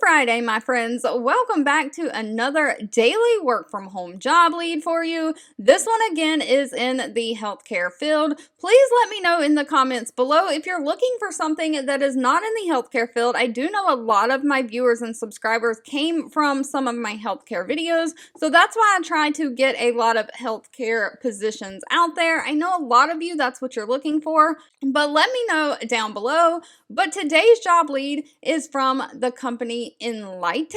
Friday, my friends. Welcome back to another daily work from home job lead for you. This one again is in the healthcare field. Please let me know in the comments below if you're looking for something that is not in the healthcare field. I do know a lot of my viewers and subscribers came from some of my healthcare videos, so that's why I try to get a lot of healthcare positions out there. I know a lot of you, that's what you're looking for, but let me know down below. But today's job lead is from the company Enlight.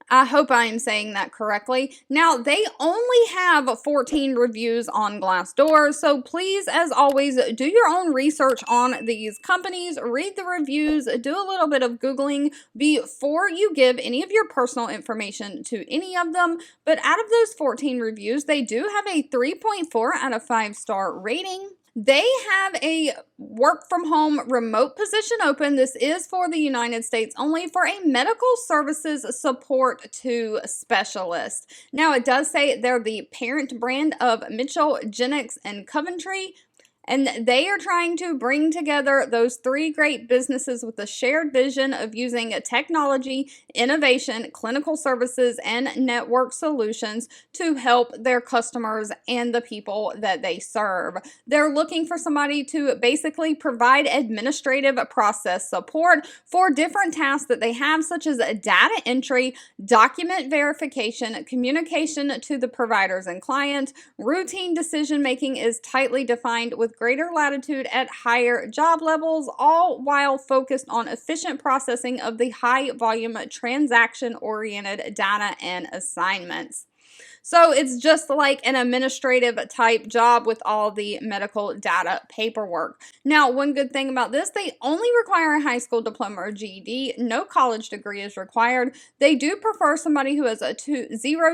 I hope I am saying that correctly. Now, they only have 14 reviews on Glassdoor, so please, as always, do your own research on these companies, read the reviews, do a little bit of Googling before you give any of your personal information to any of them. But out of those 14 reviews, they do have a 3.4 out of 5-star rating. They have a work from home remote position open. This is for the United States only, for a medical services support to specialist. Now, it does say they're the parent brand of Mitchell, Genix, and Coventry. And they are trying to bring together those three great businesses with a shared vision of using technology, innovation, clinical services, and network solutions to help their customers and the people that they serve. They're looking for somebody to basically provide administrative process support for different tasks that they have, such as data entry, document verification, communication to the providers and clients. Routine decision making is tightly defined with greater latitude at higher job levels, all while focused on efficient processing of the high volume transaction-oriented data and assignments. So it's just like an administrative type job with all the medical data paperwork. Now, one good thing about this, they only require a high school diploma or GED. No college degree is required. They do prefer somebody who has 0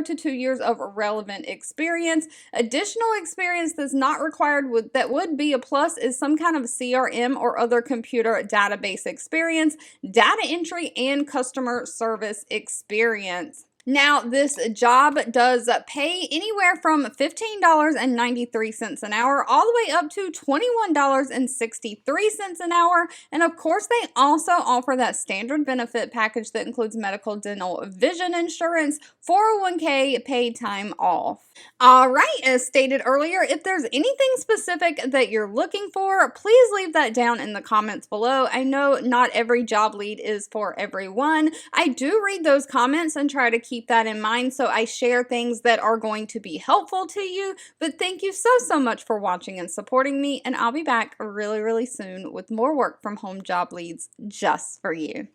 to 2 years of relevant experience. Additional experience that's not required that would be a plus is some kind of CRM or other computer database experience, data entry, and customer service experience. Now, this job does pay anywhere from $15.93 an hour all the way up to $21.63 an hour. And of course, they also offer that standard benefit package that includes medical, dental, vision insurance, 401k, paid time off. All right, as stated earlier, if there's anything specific that you're looking for, please leave that down in the comments below. I know not every job lead is for everyone. I do read those comments and try to keep that in mind, so I share things that are going to be helpful to you. But thank you so much for watching and supporting me, and I'll be back really soon with more work from home job leads just for you.